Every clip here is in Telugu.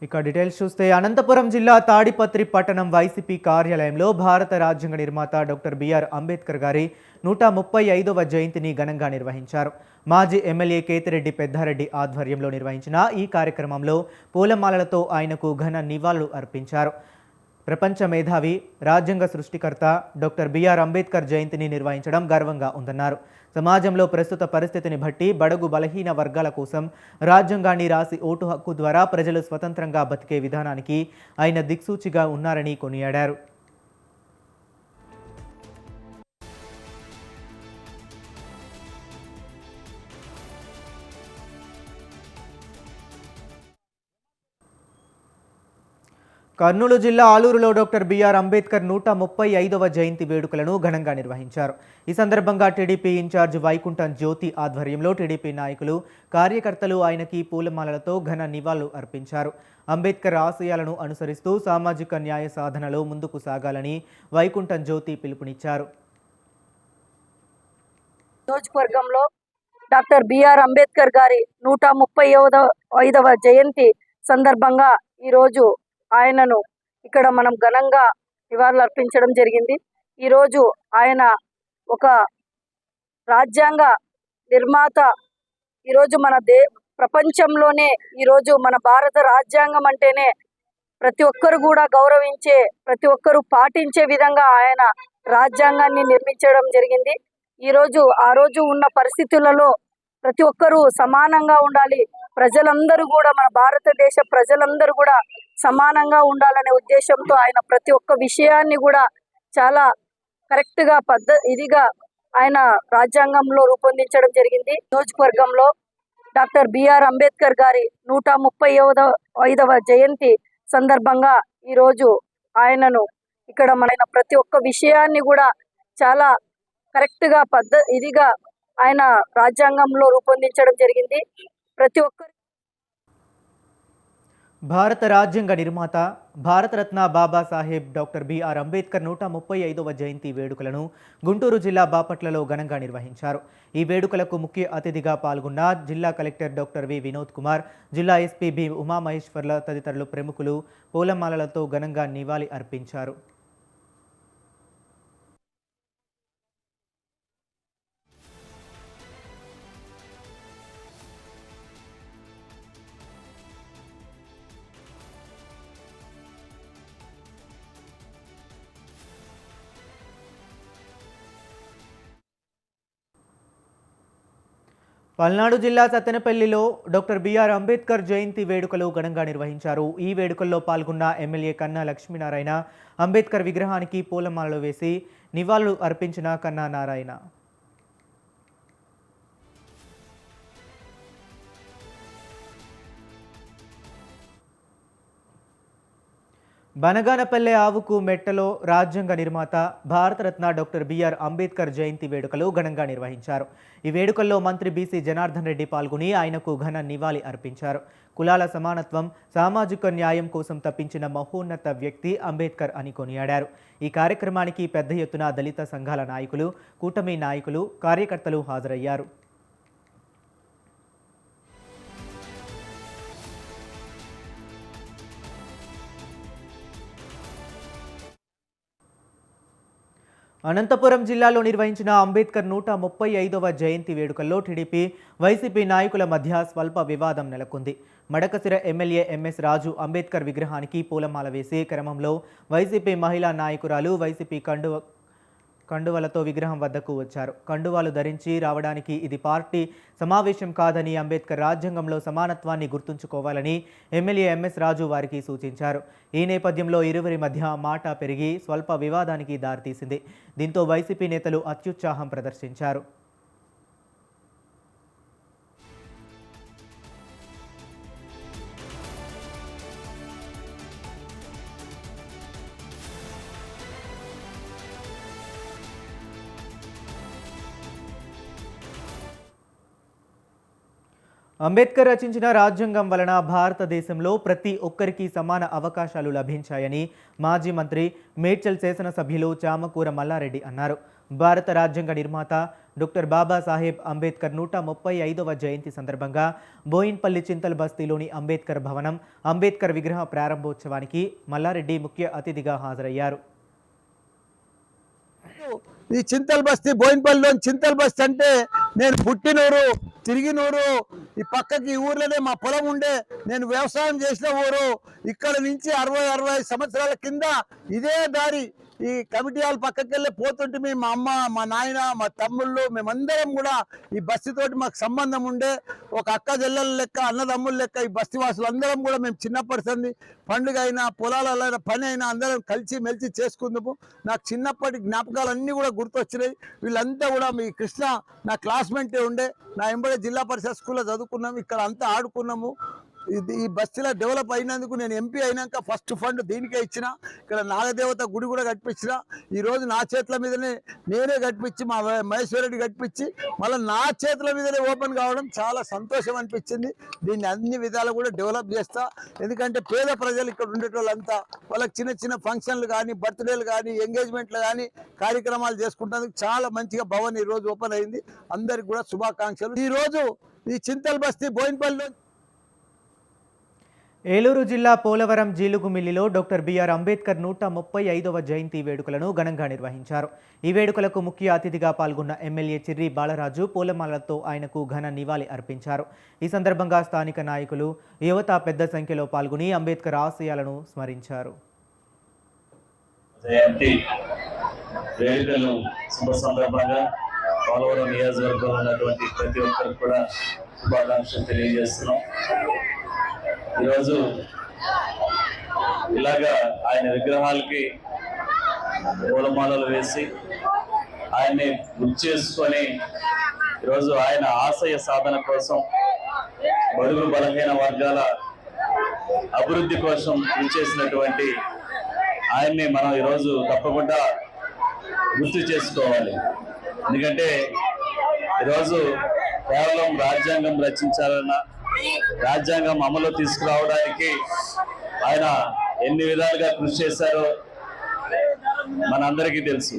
ఇక డీటెయిల్స్ చూస్తే అనంతపురం జిల్లా తాడిపత్రి పట్టణం వైసీపీ కార్యాలయంలో భారత రాజ్యాంగ నిర్మాత డాక్టర్ బిఆర్ అంబేద్కర్ గారి 135వ జయంతిని ఘనంగా నిర్వహించారు. మాజీ ఎమ్మెల్యే కేతిరెడ్డి పెద్దారెడ్డి ఆధ్వర్యంలో నిర్వహించిన ఈ కార్యక్రమంలో పూలమాలలతో ఆయనకు ఘన నివాళులు అర్పించారు. ప్రపంచ మేధావి, రాజ్యాంగ సృష్టికర్త డాక్టర్ బిఆర్ అంబేద్కర్ జయంతిని నిర్వహించడం గర్వంగా ఉందన్నారు. సమాజంలో ప్రస్తుత పరిస్థితిని బట్టి బడుగు బలహీన వర్గాల కోసం రాజ్యాంగాన్ని రాసి ఓటు హక్కు ద్వారా ప్రజలు స్వతంత్రంగా బతికే విధానానికి ఆయన దిక్సూచిగా ఉన్నారని కొనియాడారు. కర్నూలు జిల్లా ఆలూరులో డాక్టర్ బిఆర్ అంబేద్కర్ 135వ జయంతి వేడుకలను ఘనంగా నిర్వహించారు. ఈ సందర్భంగా టీడీపీ ఇన్ఛార్జ్ వైకుంఠం జ్యోతి ఆధ్వర్యంలో టీడీపీ నాయకులు, కార్యకర్తలు ఆయనకి పూలమాలలతో ఘన నివాళులు అర్పించారు. అంబేద్కర్ ఆశయాలను అనుసరిస్తూ సామాజిక న్యాయ సాధనలో ముందుకు సాగాలని వైకుంఠం జ్యోతి పిలుపునిచ్చారు. నియోజకవర్గంలో డాక్టర్ బిఆర్ అంబేద్కర్ గారి 135వ జయంతి సందర్భంగా ఈరోజు ఆయనను ఇక్కడ మనం ఘనంగా నివాళులు అర్పించడం జరిగింది. ఈరోజు ఆయన ఒక రాజ్యాంగ నిర్మాత. ఈరోజు మన ప్రపంచంలోనే ఈరోజు మన భారత రాజ్యాంగం అంటేనే ప్రతి ఒక్కరు కూడా గౌరవించే, ప్రతి ఒక్కరు పాటించే విధంగా ఆయన రాజ్యాంగాన్ని నిర్మించడం జరిగింది. ఈరోజు ఆ రోజు ఉన్న పరిస్థితులలో ప్రతి ఒక్కరూ సమానంగా ఉండాలి, ప్రజలందరూ కూడా మన భారతదేశ ప్రజలందరూ కూడా సమానంగా ఉండాలనే ఉద్దేశంతో ఆయన ప్రతి ఒక్క విషయాన్ని కూడా చాలా కరెక్ట్గా ఇదిగా ఆయన రాజ్యాంగంలో రూపొందించడం జరిగింది. నియోజకవర్గంలో డాక్టర్ బిఆర్ అంబేద్కర్ గారి 135వ జయంతి సందర్భంగా ఈరోజు ఆయనను ఇక్కడ మన ప్రతి ఒక్క విషయాన్ని కూడా చాలా కరెక్ట్గా ఇదిగా ఆయన రాజ్యాంగంలో రూపొందించడం జరిగింది. ప్రతి ఒక్కరు భారత రాజ్యాంగ నిర్మాత, భారతరత్న బాబాసాహెబ్ డాక్టర్ బిఆర్ అంబేద్కర్ 135వ జయంతి వేడుకలను గుంటూరు జిల్లా బాపట్లలో ఘనంగా నిర్వహించారు. ఈ వేడుకలకు ముఖ్య అతిథిగా పాల్గొన్న జిల్లా collector doctor V Vinod Kumar, జిల్లా ఎస్పీ బి ఉమామహేశ్వర్ల తదితరులు ప్రముఖులు పూలమాలలతో ఘనంగా నివాళి అర్పించారు. పల్నాడు జిల్లా సత్తెనపల్లిలో డాక్టర్ బిఆర్ అంబేద్కర్ జయంతి వేడుకలు ఘనంగా నిర్వహించారు. ఈ వేడుకల్లో పాల్గొన్న ఎమ్మెల్యే కన్నా లక్ష్మీనారాయణ అంబేద్కర్ విగ్రహానికి పూలమాలలు వేసి నివాళులు అర్పించిన కన్నా నారాయణ బనగానపల్లె ఆవుకు మెట్టలో రాజ్యాంగ నిర్మాత, భారతరత్న డాక్టర్ బిఆర్ అంబేద్కర్ జయంతి వేడుకలు ఘనంగా నిర్వహించారు. ఈ వేడుకల్లో మంత్రి బీసీ జనార్దన్ రెడ్డి పాల్గొని ఆయనకు ఘన నివాళి అర్పించారు. కులాల సమానత్వం, సామాజిక న్యాయం కోసం తప్పించిన మహోన్నత వ్యక్తి అంబేద్కర్ అని కొనియాడారు. ఈ కార్యక్రమానికి పెద్ద ఎత్తున దళిత సంఘాల నాయకులు, కూటమి నాయకులు, కార్యకర్తలు హాజరయ్యారు. అనంతపురం జిల్లాలో నిర్వహించిన అంబేద్కర్ 135వ జయంతి వేడుకల్లో టీడీపీ, వైసీపీ నాయకుల మధ్య స్వల్ప వివాదం నెలకొంది. మడకసిర ఎమ్మెల్యే ఎంఎస్ రాజు అంబేద్కర్ విగ్రహానికి పూలమాల వేసే క్రమంలో వైసీపీ మహిళా నాయకురాలు వైసీపీ కండువలతో విగ్రహం వద్దకు వచ్చారు. కండువాలు ధరించి రావడానికి ఇది పార్టీ సమావేశం కాదని, అంబేద్కర్ రాజ్యాంగంలో సమానత్వాన్ని గుర్తుంచుకోవాలని ఎమ్మెల్యే ఎంఎస్ రాజు వారికి సూచించారు. ఈ నేపథ్యంలో ఇరువురి మధ్య మాట పెరిగి స్వల్ప వివాదానికి దారితీసింది. దీంతో వైసీపీ నేతలు అత్యుత్సాహం ప్రదర్శించారు. అంబేద్కర్ రచించిన రాజ్యాంగం వలన భారతదేశంలో ప్రతి ఒక్కరికి సమాన అవకాశాలు లభించాయని మాజీ మంత్రి మేడ్చల్ శాసనసభ్యులు చామకూర మల్లారెడ్డి అన్నారు. భారత రాజ్యాంగ నిర్మాత, డాక్టర్ బాబాసాహెబ్ అంబేద్కర్ 135వ జయంతి సందర్భంగా బోయిన్పల్లి చింతల్ బస్తీలోని అంబేద్కర్ భవనం అంబేద్కర్ విగ్రహ ప్రారంభోత్సవానికి మల్లారెడ్డి ముఖ్య అతిథిగా హాజరయ్యారు. ఈ చింతల్ బస్తీ బోయిన్పల్లిలో చింతల్ బస్తీ అంటే నేను పుట్టినూరు, తిరిగినూరు. ఈ పక్కకి ఈ ఊర్లోనే మా పొలం ఉండే, నేను వ్యవసాయం చేసిన ఊరు. ఇక్కడ నుంచి 60-65 సంవత్సరాల కింద ఇదే దారి ఈ కమిటీ హాల్ పక్కకి వెళ్ళి పోతుంటే మా అమ్మ, మా నాయన, మా తమ్ముళ్ళు, మేమందరం కూడా ఈ బస్తీతోటి మాకు సంబంధం ఉండే. ఒక అక్క చెల్లెల లెక్క, అన్నదమ్ముల లెక్క ఈ బస్తీ వాసులు అందరం కూడా మేము చిన్నప్పటి సంది పండుగ అయినా పొలాలలో పని అయినా అందరం కలిసి మెలిసి చేసుకుందాము. నాకు చిన్నప్పటి జ్ఞాపకాలు అన్నీ కూడా గుర్తొచ్చినాయి. వీళ్ళంతా కూడా మీ కృష్ణ నా క్లాస్మేటే ఉండే, నా ఎంబడే జిల్లా పరిషత్ స్కూల్లో చదువుకున్నాము, ఇక్కడ అంతా ఆడుకున్నాము. ఈ బస్తీలో డెవలప్ అయినందుకు నేను ఎంపీ అయినాక ఫస్ట్ ఫండ్ దీనికే ఇచ్చిన. ఇక్కడ నాగదేవత గుడి కూడా కట్టించిన. ఈరోజు నా చేతుల మీదనే నేనే కట్టించి, మా మహేశ్వరరెడ్డి కట్టించి మళ్ళీ నా చేతుల మీదనే ఓపెన్ కావడం చాలా సంతోషం అనిపించింది. దీన్ని అన్ని విధాలు కూడా డెవలప్ చేస్తా. ఎందుకంటే పేద ప్రజలు ఇక్కడ ఉండేటోళ్ళంతా వాళ్ళకి చిన్న చిన్న ఫంక్షన్లు కానీ, బర్త్డేలు కానీ, ఎంగేజ్మెంట్లు కానీ కార్యక్రమాలు చేసుకుంటేందుకు చాలా మంచిగా భవన్ ఈరోజు ఓపెన్ అయింది. అందరికి కూడా శుభాకాంక్షలు. ఈరోజు ఈ చింతల్ బస్తీ బోయిన్పల్లిలో ఏలూరు జిల్లా పోలవరం జీలుగుమిల్లిలో డాక్టర్ బిఆర్ అంబేద్కర్ 135వ జయంతి వేడుకలను ఘనంగా నిర్వహించారు. ఈ వేడుకలకు ముఖ్య అతిథిగా పాల్గొన్న ఎమ్మెల్యే చిర్రి బాలరాజు పూలమాలతో ఆయనకు ఘన నివాళి అర్పించారు. ఈ సందర్భంగా స్థానిక నాయకులు, యువత పెద్ద సంఖ్యలో పాల్గొని అంబేద్కర్ ఆశయాలను స్మరించారు. జయంతి వేడుకలు శుభ సందర్భంగా పోలవరం నియోజకవర్గంలో ఉన్నటువంటి ప్రతి ఒక్కరికి కూడా శుభాకాంక్షలు తెలియజేస్తున్నాం. ఈరోజు ఇలాగా ఆయన విగ్రహాలకి పూలమాలలు వేసి ఆయన్ని గుర్తు చేసుకొని ఈరోజు ఆయన ఆశయ సాధన కోసం, బడుగు బలహీన వర్గాల అభివృద్ధి కోసం కృషి చేసినటువంటి ఆయన్ని మనం ఈరోజు తప్పకుండా గుర్తు చేసుకోవాలి. ఎందుకంటే ఈరోజు కేవలం రాజ్యాంగం రచించాలన్నా, రాజ్యాంగం అమలు తీసుకురావడానికి ఆయన ఎన్ని విధాలుగా కృషి చేశారో మనందరికీ తెలుసు.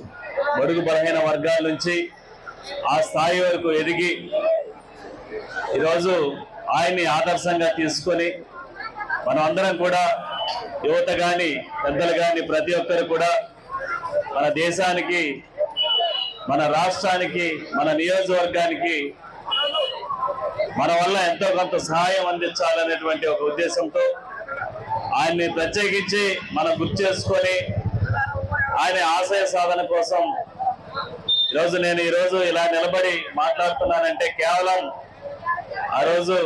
బడుగు బలహీన వర్గాల నుంచి ఆ స్థాయి వరకు ఎదిగి ఈరోజు ఆయన్ని ఆదర్శంగా తీసుకొని మనం అందరం కూడా, యువత కానీ పెద్దలు కానీ ప్రతి ఒక్కరు కూడా మన దేశానికి, మన రాష్ట్రానికి, మన నియోజకవర్గానికి మన వల్ల ఎంతో కొంత సహాయం అందించాలనేటువంటి ఒక ఉద్దేశంతో ఆయన్ని ప్రత్యేకించి మనం గుర్తు చేసుకొని ఆయన ఆశయ సాధన కోసం నేను ఈరోజు ఇలా నిలబడి మాట్లాడుతున్నానంటే కేవలం ఆ రోజు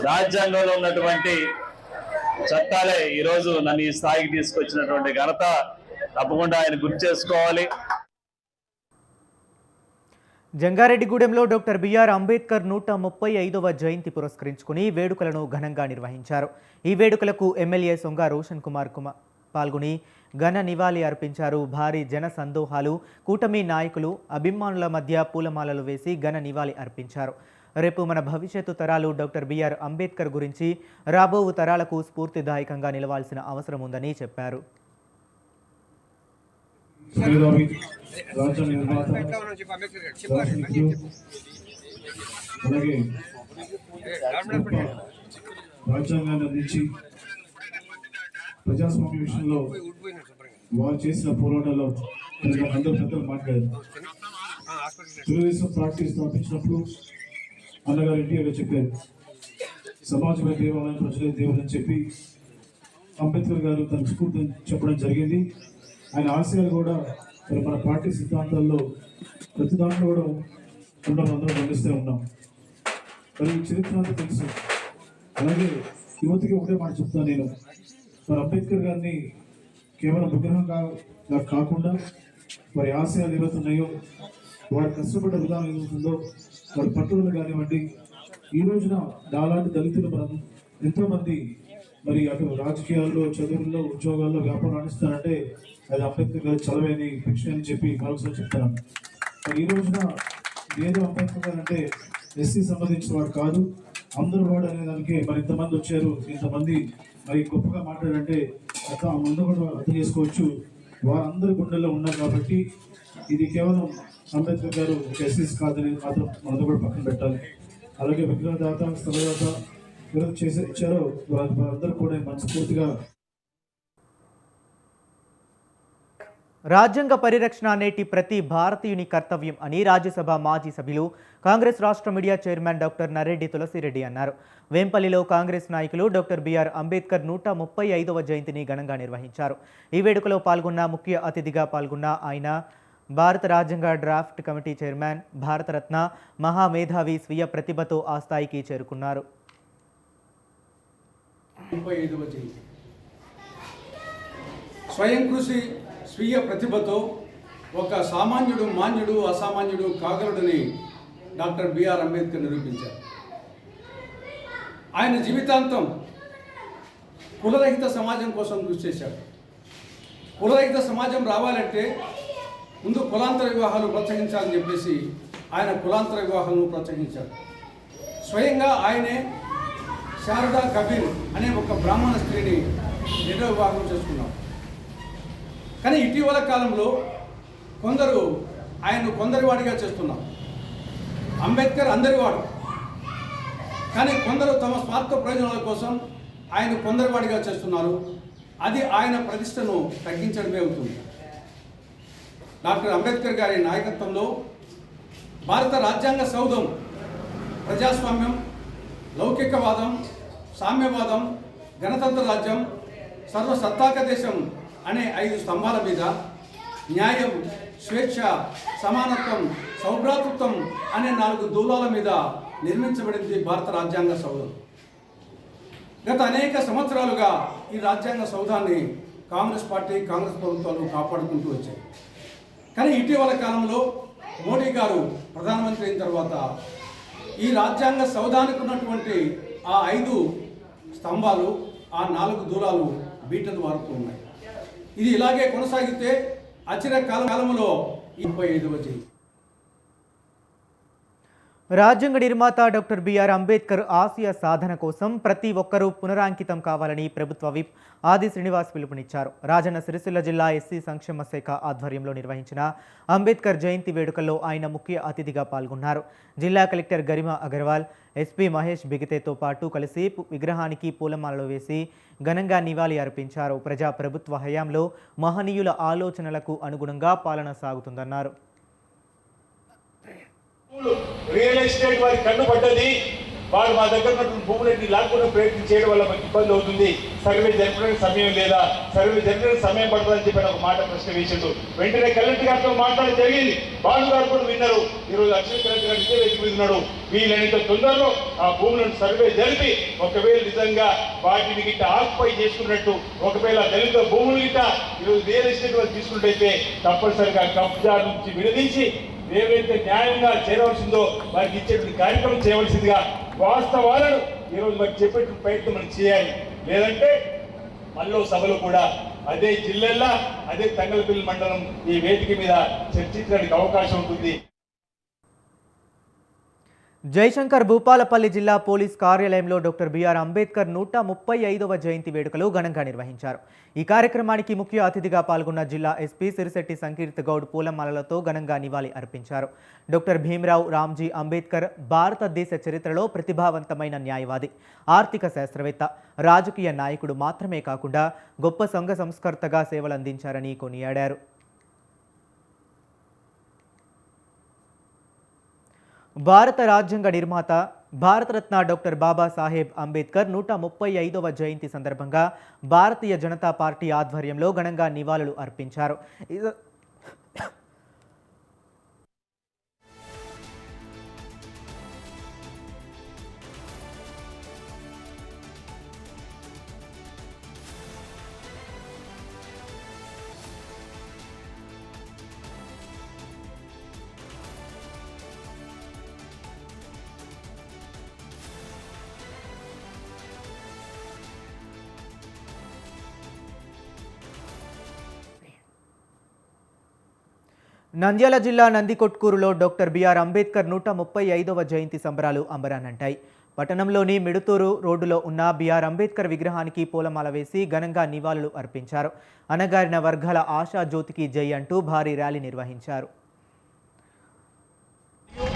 రాజ్యాంగంలో ఉన్నటువంటి చట్టాలే ఈరోజు నన్ను ఈ స్థాయికి తీసుకొచ్చినటువంటి ఘనత తప్పకుండా ఆయన గుర్తు చేసుకోవాలి. జంగారెడ్డిగూడెంలో డాక్టర్ బిఆర్ అంబేద్కర్ 135వ జయంతి పురస్కరించుకుని వేడుకలను ఘనంగా నిర్వహించారు. ఈ వేడుకలకు ఎమ్మెల్యే సొంగ రోషన్ కుమార్ పాల్గొని ఘన నివాళి అర్పించారు. భారీ జన సందోహాలు, కూటమి నాయకులు, అభిమానుల మధ్య పూలమాలలు వేసి ఘన నివాళి అర్పించారు. రేపు మన భవిష్యత్తు తరాలు డాక్టర్ బిఆర్ అంబేద్కర్ గురించి, రాబో తరాలకు స్ఫూర్తిదాయకంగా నిలవాల్సిన అవసరం ఉందని చెప్పారు. రాజ్య నిర్మాత, అలాగే రాజ్యాంగాన్ని అందించి ప్రజాస్వామ్య విషయంలో వారు చేసిన పోరాటాల్లో అందరూ పెద్దలు మాట్లాడారు. తెలుగుదేశం పార్టీ స్థాపించినప్పుడు అన్నగారు ఎన్టీఆర్ చెప్పారు, సమాజమే దేవాలయం, ప్రజలే దేవుడు అని చెప్పి అంబేద్కర్ గారు తన స్ఫూర్తిని చెప్పడం జరిగింది. ఆయన ఆశయాలు కూడా మన పార్టీ సిద్ధాంతాల్లో ప్రతి దాంట్లో కూడా అందరం గమనిస్తూ ఉన్నాం. మరి చరిత్ర అంతా తెలుసు. అలాగే యువతకి ఒకటే మాట చెప్తాను నేను, మరి అంబేద్కర్ గారిని కేవలం విగ్రహంగా కాకుండా వారి ఆశయాలు ఏవైతున్నాయో, వారు కష్టపడ్డ విధానం ఏమవుతుందో, వారి పట్టుదల కానివ్వండి. ఈ రోజున నాలాంటి దళితులు మనం ఎంతోమంది మరి అటు రాజకీయాల్లో, చదువుల్లో, ఉద్యోగాల్లో, వ్యాపారం రాణిస్తారంటే అది అంబేద్కర్ గారు చదవేని భిక్ష అని చెప్పి మరొకసారి చెప్తాను. మరి ఈ రోజున ఏదో అంబేద్కర్ గారు అంటే ఎస్సీ సంబంధించిన వాడు కాదు, అందరూ వాడు అనే దానికే మరి ఇంతమంది వచ్చారు, ఇంతమంది మరి గొప్పగా మాట్లాడారంటే ముందు కూడా అర్థం చేసుకోవచ్చు. వారందరి గుండెల్లో ఉన్నారు కాబట్టి ఇది కేవలం అంబేద్కర్ గారు ఒక ఎస్సీస్ కాదని మాత్రం మనతో కూడా పక్కన పెట్టాలి. అలాగే విగ్రహదాత స్థలదాత ఎవరైతే ఇచ్చారో వారందరూ కూడా మనస్ఫూర్తిగా రాజ్యాంగ పరిరక్షణ నేటి ప్రతి భారతీయుని కర్తవ్యం అని రాజ్యసభ మాజీ సభ్యులు కాంగ్రెస్ రాష్ట్ర media chairman doctor Narreddy Tulasireddy అన్నారు. వేంపల్లిలో కాంగ్రెస్ నాయకులు డాక్టర్ బిఆర్ అంబేద్కర్ 135వ జయంతిని ఘనంగా నిర్వహించారు. ఈ వేడుకలో ముఖ్య అతిథిగా పాల్గొన్న ఆయన భారత రాజ్యాంగ డ్రాఫ్ట్ కమిటీ చైర్మన్, భారతరత్న, మహామేధావి స్వీయ ప్రతిభతో ఆ స్థాయికి చేరుకున్నారు. స్వయం కృషి స్వీయ ప్రతిభతో ఒక సామాన్యుడు మాన్యుడు అసామాన్యుడు కాగలడని డాక్టర్ బిఆర్ అంబేద్కర్ నిరూపించారు. ఆయన జీవితాంతం కులరహిత సమాజం కోసం కృషి చేశాడు. కులరహిత సమాజం రావాలంటే ముందు కులాంతర వివాహాలు ప్రోత్సహించాలని చెప్పేసి ఆయన కులాంతర వివాహాలను ప్రోత్సహించాడు. స్వయంగా ఆయనే శారదా కబీర్ అనే ఒక బ్రాహ్మణ స్త్రీని రెండో వివాహం చేసుకున్నాం. కానీ ఇటీవల కాలంలో కొందరు ఆయన కొందరివాడిగా చేస్తున్నారు. అంబేద్కర్ అందరివాడు, కానీ కొందరు తమ స్వార్థ ప్రయోజనాల కోసం ఆయన కొందరివాడిగా చేస్తున్నారు. అది ఆయన ప్రతిష్టను తగ్గించడమే అవుతుంది. డాక్టర్ అంబేద్కర్ గారి నాయకత్వంలో భారత రాజ్యాంగ సౌధం ప్రజాస్వామ్యం, లౌకికవాదం, సామ్యవాదం, గణతంత్ర రాజ్యం, సర్వసత్తాక దేశం అనే 5 స్తంభాల మీద న్యాయం, స్వేచ్ఛ, సమానత్వం, సౌభ్రాతృత్వం అనే 4 దూలాల మీద నిర్మించబడింది భారత రాజ్యాంగ సౌధం. గత అనేక సంవత్సరాలుగా ఈ రాజ్యాంగ సౌధాన్ని కాంగ్రెస్ పార్టీ, కాంగ్రెస్ ప్రభుత్వాలు కాపాడుకుంటూ వచ్చాయి. కానీ ఇటీవల కాలంలో మోడీ గారు ప్రధానమంత్రి అయిన తర్వాత ఈ రాజ్యాంగ సౌధానికి ఉన్నటువంటి ఆ 5 స్తంభాలు, ఆ 4 దూలాలు బీటలు వారుతూ ఉన్నాయి. ఇది ఇలాగే కొనసాగితే అచిర కాలంలో 35వ జయంతి. రాజ్యాంగ నిర్మాత డాక్టర్ బిఆర్ అంబేద్కర్ ఆశయ సాధన కోసం ప్రతి ఒక్కరూ పునరాంకితం కావాలని ప్రభుత్వ విప్ ఆది శ్రీనివాస్ పిలుపునిచ్చారు. రాజన్న సిరిసిల్ల జిల్లా ఎస్సీ సంక్షేమ శాఖ ఆధ్వర్యంలో నిర్వహించిన అంబేద్కర్ జయంతి వేడుకల్లో ఆయన ముఖ్య అతిథిగా పాల్గొన్నారు. జిల్లా కలెక్టర్ గరిమా అగర్వాల్, ఎస్పీ మహేష్ బిగితేతో పాటు కలిసి విగ్రహానికి పూలమాలలు వేసి ఘనంగా నివాళి అర్పించారు. ప్రభుత్వ హయాంలో మహనీయుల ఆలోచనలకు అనుగుణంగా పాలన సాగుతుందన్నారు. రియల్ ఎస్టేట్ వారికి కన్నుపడ్డది. వారు మా దగ్గర ఉన్నటువంటి భూములన్నీ లాక్కునే ప్రయత్నం చేయడం వల్ల మాకు ఇబ్బంది అవుతుంది. సర్వే జరపడానికి సమయం లేదా, సర్వే జరపడానికి సమయం పడుతుందని చెప్పి ఒక మాట ప్రశ్న వేసాడు. వెంటనే కలెక్టర్ గారితో మాట్లాడడం జరిగింది. బాలు గారు కూడా విన్నారు. ఈరోజు అక్షయ కలెక్టర్ గారు ఇదే వేసి ఉన్నాడు. వీళ్ళంత తొందరలో ఆ భూములను సర్వే జరిపి ఒకవేళ నిజంగా వాటిని గిట్ట ఆక్యుపై చేసుకున్నట్టు, ఒకవేళ దళిత భూములు గిట్ట ఈరోజు రియల్ ఎస్టేట్ వాళ్ళు తీసుకున్నట్టయితే తప్పనిసరిగా కబ్జా నుంచి విడదీసి ఏవైతే న్యాయంగా చేరవలసిందో వారికి ఇచ్చేటువంటి కార్యక్రమం చేయవలసిందిగా వాస్తవాలను ఈరోజు మరి చెప్పేటువంటి ప్రయత్నం మనం చేయాలి. లేదంటే మళ్ళీ సభలో కూడా అదే జిల్లాల్లో అదే తంగలపల్లి మండలం ఈ వేదిక మీద చర్చించడానికి అవకాశం ఉంటుంది. జయశంకర్ భూపాలపల్లి జిల్లా పోలీస్ కార్యాలయంలో డాక్టర్ బిఆర్ అంబేద్కర్ 135వ జయంతి వేడుకలు ఘనంగా నిర్వహించారు. ఈ కార్యక్రమానికి ముఖ్య అతిథిగా పాల్గొన్న జిల్లా ఎస్పీ సిరిశెట్టి సంకీర్తి గౌడ్ పూలమాలలతో ఘనంగా నివాళి అర్పించారు. డాక్టర్ భీమ్రావ్ రామ్జీ అంబేద్కర్ భారతదేశ చరిత్రలో ప్రతిభావంతమైన న్యాయవాది, ఆర్థిక శాస్త్రవేత్త, రాజకీయ నాయకుడు మాత్రమే కాకుండా గొప్ప సంఘ సంస్కర్తగా సేవలందించారని కొనియాడారు. భారత రాజ్యాంగ నిర్మాత, భారతరత్న డాక్టర్ బాబాసాహెబ్ అంబేద్కర్ 135వ జయంతి సందర్భంగా భారతీయ జనతా పార్టీ ఆధ్వర్యంలో ఘనంగా నివాళులు అర్పించారు. నంద్యాల జిల్లా నందికొట్కూరులో డాక్టర్ బిఆర్ అంబేద్కర్ 135వ జయంతి సంబరాలు అంబరానంటాయి. పట్టణంలోని మిడుతూరు రోడ్డులో ఉన్న బిఆర్ అంబేద్కర్ విగ్రహానికి పూలమాల వేసి ఘనంగా నివాళులు అర్పించారు. అణగారిన వర్గాల ఆశా జ్యోతికి జై అంటూ భారీ ర్యాలీ నిర్వహించారు.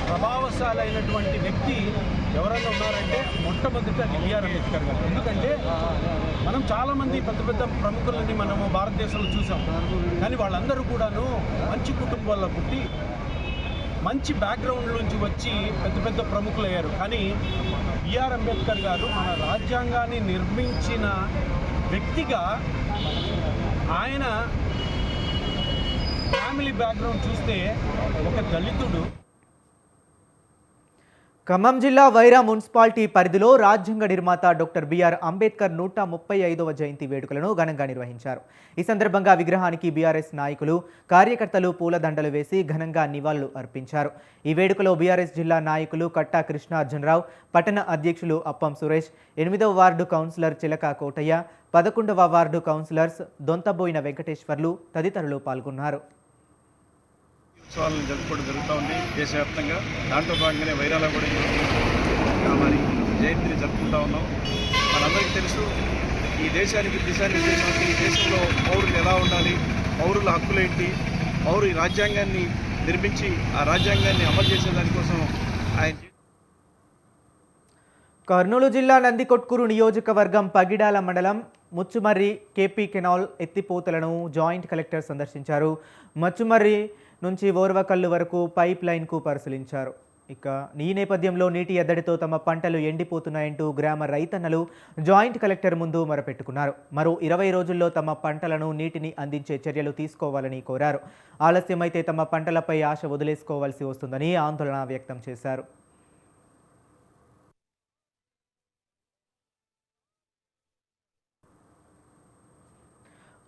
ప్రభావశాలైనటువంటి వ్యక్తి ఎవరైనా ఉన్నారంటే మొట్టమొదటి అది బిఆర్ అంబేద్కర్ గారు. ఎందుకంటే మనం చాలామంది పెద్ద పెద్ద ప్రముఖులని మనము భారతదేశంలో చూసాం. కానీ వాళ్ళందరూ కూడాను మంచి కుటుంబాల్లో పుట్టి మంచి బ్యాక్గ్రౌండ్ నుంచి వచ్చి పెద్ద పెద్ద ప్రముఖులు అయ్యారు. కానీ బిఆర్ అంబేద్కర్ గారు మన రాజ్యాంగాన్ని నిర్మించిన వ్యక్తిగా ఆయన ఫ్యామిలీ బ్యాక్గ్రౌండ్ చూస్తే ఒక దళితుడు. ఖమ్మం జిల్లా వైరా మున్సిపాలిటీ పరిధిలో రాజ్యాంగ నిర్మాత డాక్టర్ బిఆర్ అంబేద్కర్ 135వ జయంతి వేడుకలను ఘనంగా నిర్వహించారు. ఈ సందర్భంగా విగ్రహానికి బీఆర్ఎస్ నాయకులు, కార్యకర్తలు పూలదండలు వేసి ఘనంగా నివాళులు అర్పించారు. ఈ వేడుకలో బీఆర్ఎస్ జిల్లా నాయకులు కట్టా కృష్ణార్జునరావు, పట్టణ అధ్యక్షులు అప్పం సురేష్, 8వ వార్డు కౌన్సిలర్ చిలక కోటయ్య, 11వ వార్డు కౌన్సిలర్స్ దొంతబోయిన వెంకటేశ్వర్లు తదితరులు పాల్గొన్నారు. ఉత్సవాలను జరుపుకోవడం జరుగుతూ ఉంది దేశవ్యాప్తంగా. దాంట్లో భాగంగానే వైరాలో కూడా మరి జయంతిని జరుపుకుంటూ ఉన్నాం. మనందరికీ తెలుసు ఈ దేశానికి దిశానిర్దేశానికి ఈ దేశంలో పౌరులు ఎలా ఉండాలి, పౌరుల హక్కులేంటి, పౌరు ఈ రాజ్యాంగాన్ని నిర్మించి ఆ రాజ్యాంగాన్ని అమలు చేసేదానికోసం ఆయన. కర్నూలు జిల్లా నందికొట్కూరు నియోజకవర్గం పగిడాల మండలం ముచ్చుమర్రి కేపీ కెనాల్ ఎత్తిపోతలను జాయింట్ కలెక్టర్ సందర్శించారు. మచ్చుమర్రి నుంచి ఓర్వకల్లు వరకు పైప్ లైన్కు పరిశీలించారు. ఇక ఈ నేపథ్యంలో నీటి ఎద్దడితో తమ పంటలు ఎండిపోతున్నాయంటూ గ్రామ రైతన్నలు జాయింట్ కలెక్టర్ ముందు మొరపెట్టుకున్నారు. మరో 20 రోజుల్లో తమ పంటలను నీటిని అందించే చర్యలు తీసుకోవాలని కోరారు. ఆలస్యమైతే తమ పంటలపై ఆశ వదిలేసుకోవాల్సి వస్తుందని ఆందోళన వ్యక్తం చేశారు.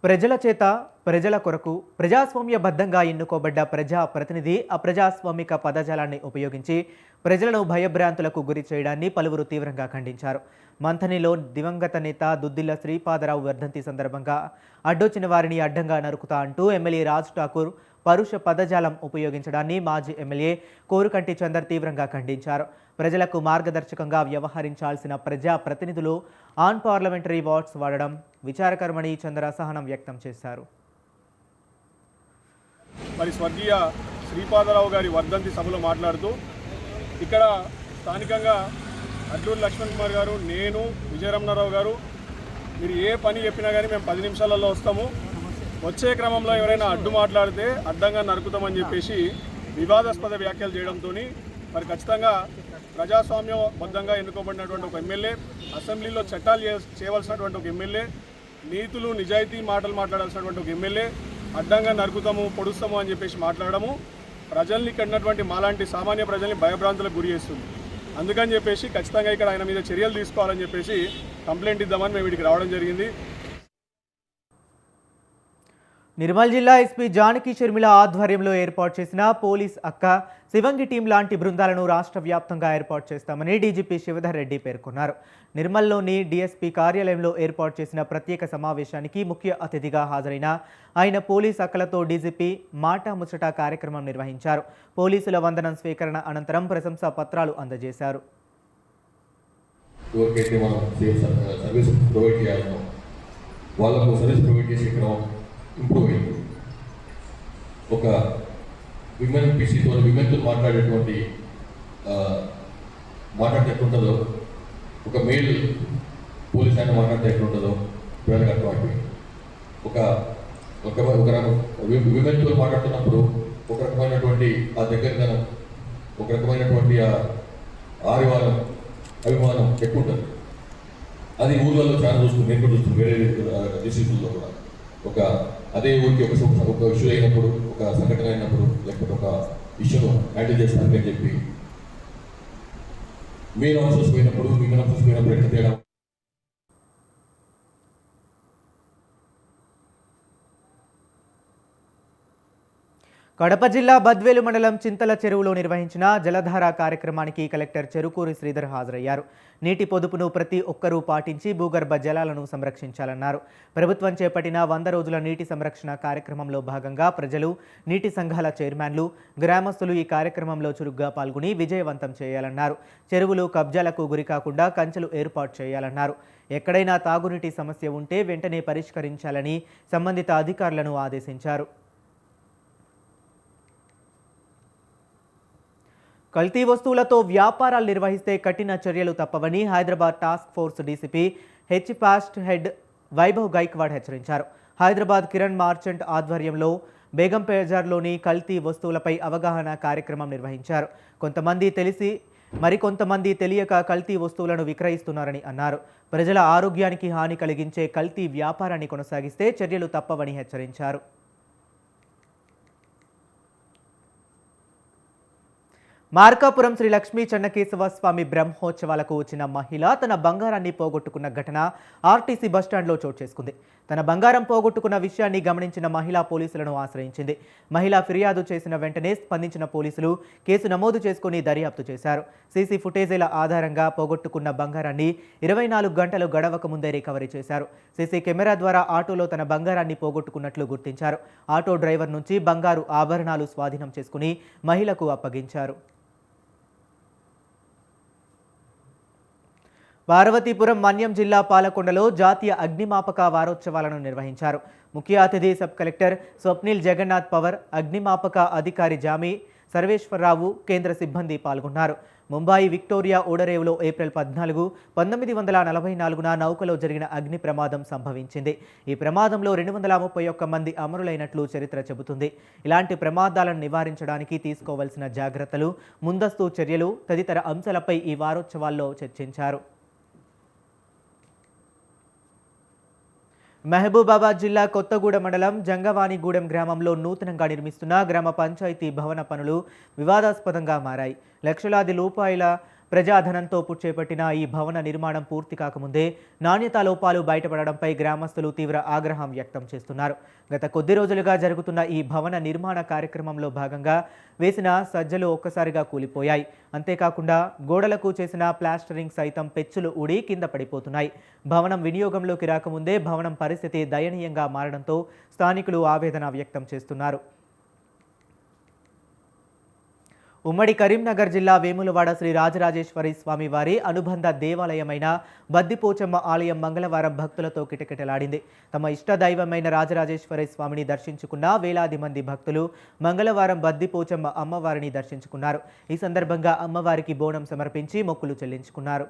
ప్రజల చేత ప్రజల కొరకు ప్రజాస్వామ్యబద్ధంగా ఎన్నుకోబడ్డ ప్రజా ప్రతినిధి అప్రజాస్వామిక పదజాలాన్ని ఉపయోగించి ప్రజలను భయభ్రాంతులకు గురి చేయడాన్ని పలువురు తీవ్రంగా ఖండించారు. మంథనిలో దివంగత నేత దుద్దిల్ల శ్రీపాదరావు వర్ధంతి సందర్భంగా అడ్డొచ్చిన వారిని అడ్డంగా నరుకుతా అంటూ ఎమ్మెల్యే రాజ్ ఠాకూర్ పరుష పదజాలం ఉపయోగించడాన్ని మాజీ ఎమ్మెల్యే కోరుకంటి చందర్ తీవ్రంగా ఖండించారు. ప్రజలకు మార్గదర్శకంగా వ్యవహరించాల్సిన ప్రజా ప్రతినిధులు ఆన్ పార్లమెంటరీ వర్డ్స్ వాడడం విచారకరమని చందర్ అసహనం వ్యక్తం చేశారు. మరి స్వర్గీయ శ్రీపాదరావు గారి వర్ధంతి సభలో మాట్లాడుతూ ఇక్కడ స్థానికంగా అడ్లూరు లక్ష్మణ్ కుమార్ గారు, నేను, విజయరమణారావు గారు మీరు ఏ పని చెప్పినా కానీ మేము 10 నిమిషాలలో వస్తాము, వచ్చే క్రమంలో ఎవరైనా అడ్డు మాట్లాడితే అడ్డంగా నరుకుతామని చెప్పేసి వివాదాస్పద వ్యాఖ్యలు చేయడంతో మరి ఖచ్చితంగా ప్రజాస్వామ్యబద్ధంగా ఎన్నుకోబడినటువంటి ఒక ఎమ్మెల్యే, అసెంబ్లీలో చట్టాలు చేయవలసినటువంటి ఒక ఎమ్మెల్యే, నీతులు నిజాయితీ మాటలు మాట్లాడాల్సినటువంటి ఒక ఎమ్మెల్యే అడ్డంగా నరుకుతాము, పొడుస్తాము అని చెప్పేసి మాట్లాడము ప్రజల్ని కన్నటువంటి మాలాంటి సామాన్య ప్రజల్ని భయభ్రాంతులకు గురి చేస్తుంది. అందుకని చెప్పేసి ఖచ్చితంగా ఇక్కడ ఆయన మీద చర్యలు తీసుకోవాలని చెప్పేసి కంప్లైంట్ ఇద్దామని మేము ఇక్కడికి రావడం జరిగింది. నిర్మల్ జిల్లా ఎస్పీ జానకి షర్మిల ఆధ్వర్యంలో ఏర్పాటు చేసిన పోలీస్ అక్క, శివంగి టీం లాంటి బృందాలను రాష్ట్ర వ్యాప్తంగా ఏర్పాటు చేస్తామని డీజీపీ శివధర్ రెడ్డి పేర్కొన్నారు. నిర్మల్లోని డీఎస్పీ కార్యాలయంలో ఏర్పాటు చేసిన ప్రత్యేక సమావేశానికి ముఖ్య అతిథిగా హాజరైన ఆయన పోలీస్ అక్కలతో డీజీపీ మాట ముచ్చట కార్యక్రమం నిర్వహించారు. పోలీసుల వందనం స్వీకరణ అనంతరం ప్రశంసా పత్రాలు అందజేశారు. ఇంప్రూవ్ అయింది. ఒక విమెన్ పీసీతో విమెన్తో మాట్లాడేటువంటి మాట్లాడితే ఎట్లుంటుందో, ఒక మేల్ పోలీస్ ఆయన మాట్లాడితే ఎట్లుంటుందో పిల్లలకు అర్థమైపోయింది. ఒక విమెన్తో మాట్లాడుతున్నప్పుడు ఒక రకమైనటువంటి ఆ దగ్గరదనం, ఒక రకమైనటువంటి ఆ ఆరివారం, అభిమానం ఎక్కువ ఉంటుంది. అది ఊళ్ళలో చాలా చూస్తుంది, నేను కూడా చూస్తుంది, వేరే డిస్ట్రిక్ట్లో కూడా. ఒక అదే ఊరికి ఒక ఇష్యూ అయినప్పుడు, ఒక సంఘటన అయినప్పుడు, లేకపోతే ఒక ఇష్యూను హ్యాండిల్ చేస్తానని చెప్పి మెయిన్ ఆఫీసర్స్ పోయినప్పుడు, విమెన్ ఆఫీసర్స్ పోయినప్పుడు ఎట్లా తేడా. కడప జిల్లా బద్వేలు మండలం చింతల చెరువులో నిర్వహించిన జలధార కార్యక్రమానికి కలెక్టర్ చెరుకూరి శ్రీధర్ హాజరయ్యారు. నీటి పొదుపును ప్రతి ఒక్కరూ పాటించి భూగర్భ జలాలను సంరక్షించాలన్నారు. ప్రభుత్వం చేపట్టిన 100 రోజుల నీటి సంరక్షణ కార్యక్రమంలో భాగంగా ప్రజలు, నీటి సంఘాల చైర్మన్లు, గ్రామస్తులు ఈ కార్యక్రమంలో చురుగ్గా పాల్గొని విజయవంతం చేయాలన్నారు. చెరువులు కబ్జాలకు గురికాకుండా కంచెలు ఏర్పాటు చేయాలన్నారు. ఎక్కడైనా తాగునీటి సమస్య ఉంటే వెంటనే పరిష్కరించాలని సంబంధిత అధికారులను ఆదేశించారు. కల్తీ వస్తువులతో వ్యాపారాలు నిర్వహిస్తే కఠిన చర్యలు తప్పవని హైదరాబాద్ టాస్క్ ఫోర్స్ డీసీపీ హెచ్ ఫాస్ట్ హెడ్ వైభవ్ గైక్వాడ్ హెచ్చరించారు. హైదరాబాద్ కిరణ్ మార్చెంట్ ఆధ్వర్యంలో బేగం బజార్లోని కల్తీ వస్తువులపై అవగాహన కార్యక్రమం నిర్వహించారు. కొంతమంది తెలిసి మరికొంతమంది తెలియక కల్తీ వస్తువులను విక్రయిస్తున్నారని అన్నారు. ప్రజల ఆరోగ్యానికి హాని కలిగించే కల్తీ వ్యాపారాన్ని కొనసాగిస్తే చర్యలు తప్పవని హెచ్చరించారు. మార్కాపురం శ్రీ లక్ష్మీ చెన్నకేశవ స్వామి బ్రహ్మోత్సవాలకు వచ్చిన మహిళ తన బంగారాన్ని పోగొట్టుకున్న ఘటన ఆర్టీసీ బస్టాండ్లో చోటు చేసుకుంది. తన బంగారం పోగొట్టుకున్న విషయాన్ని గమనించిన మహిళ పోలీసులను ఆశ్రయించింది. మహిళ ఫిర్యాదు చేసిన వెంటనే స్పందించిన పోలీసులు కేసు నమోదు చేసుకుని దర్యాప్తు చేశారు. సీసీ ఫుటేజీల ఆధారంగా పోగొట్టుకున్న బంగారాన్ని 24 గంటలు గడవక ముందే రికవరీ చేశారు. సీసీ కెమెరా ద్వారా ఆటోలో తన బంగారాన్ని పోగొట్టుకున్నట్లు గుర్తించారు. ఆటో డ్రైవర్ నుంచి బంగారు ఆభరణాలు స్వాధీనం చేసుకుని మహిళకు అప్పగించారు. పార్వతీపురం మన్యం జిల్లా పాలకొండలో జాతీయ అగ్నిమాపక వారోత్సవాలను నిర్వహించారు. ముఖ్య అతిథి సబ్ కలెక్టర్ స్వప్నిల్ జగన్నాథ్ పవర్, అగ్నిమాపక అధికారి జామి సర్వేశ్వరరావు, కేంద్ర సిబ్బంది పాల్గొన్నారు. ముంబాయి విక్టోరియా ఓడరేవులో ఏప్రిల్ 14, 1944న నౌకలో జరిగిన అగ్ని ప్రమాదం సంభవించింది. ఈ ప్రమాదంలో 231 మంది అమరులైనట్లు చరిత్ర చెబుతుంది. ఇలాంటి ప్రమాదాలను నివారించడానికి తీసుకోవాల్సిన జాగ్రత్తలు, ముందస్తు చర్యలు తదితర అంశాలపై ఈ వారోత్సవాల్లో చర్చించారు. మహబూబాబాద్ జిల్లా కొత్తగూడెం మండలం జంగవాణిగూడెం గ్రామంలో నూతనంగా నిర్మిస్తున్న గ్రామ పంచాయతీ భవన పనులు వివాదాస్పదంగా మారాయి. లక్షలాది రూపాయల ప్రజాధనంతో చేపట్టిన ఈ భవన నిర్మాణం పూర్తి కాకముందే నాణ్యతా లోపాలు బయటపడడంపై గ్రామస్తులు తీవ్ర ఆగ్రహం వ్యక్తం చేస్తున్నారు. గత కొద్ది రోజులుగా జరుగుతున్న ఈ భవన నిర్మాణ కార్యక్రమంలో భాగంగా వేసిన సజ్జలు ఒక్కసారిగా కూలిపోయాయి. అంతేకాకుండా గోడలకు చేసిన ప్లాస్టరింగ్ సైతం పెచ్చులు ఊడి కింద పడిపోతున్నాయి. భవనం వినియోగంలోకి రాకముందే భవనం పరిస్థితి దయనీయంగా మారడంతో స్థానికులు ఆవేదన వ్యక్తం చేస్తున్నారు. ఉమ్మడి కరీంనగర్ జిల్లా వేములవాడ శ్రీ రాజరాజేశ్వరి స్వామి వారి అనుబంధ దేవాలయమైన బద్దిపోచమ్మ ఆలయం మంగళవారం భక్తులతో కిటకిటలాడింది. తమ ఇష్టదైవమైన రాజరాజేశ్వరి స్వామిని దర్శించుకున్న వేలాది మంది భక్తులు మంగళవారం బద్దిపోచమ్మ అమ్మవారిని దర్శించుకున్నారు. ఈ సందర్భంగా అమ్మవారికి బోనం సమర్పించి మొక్కులు చెల్లించుకున్నారు.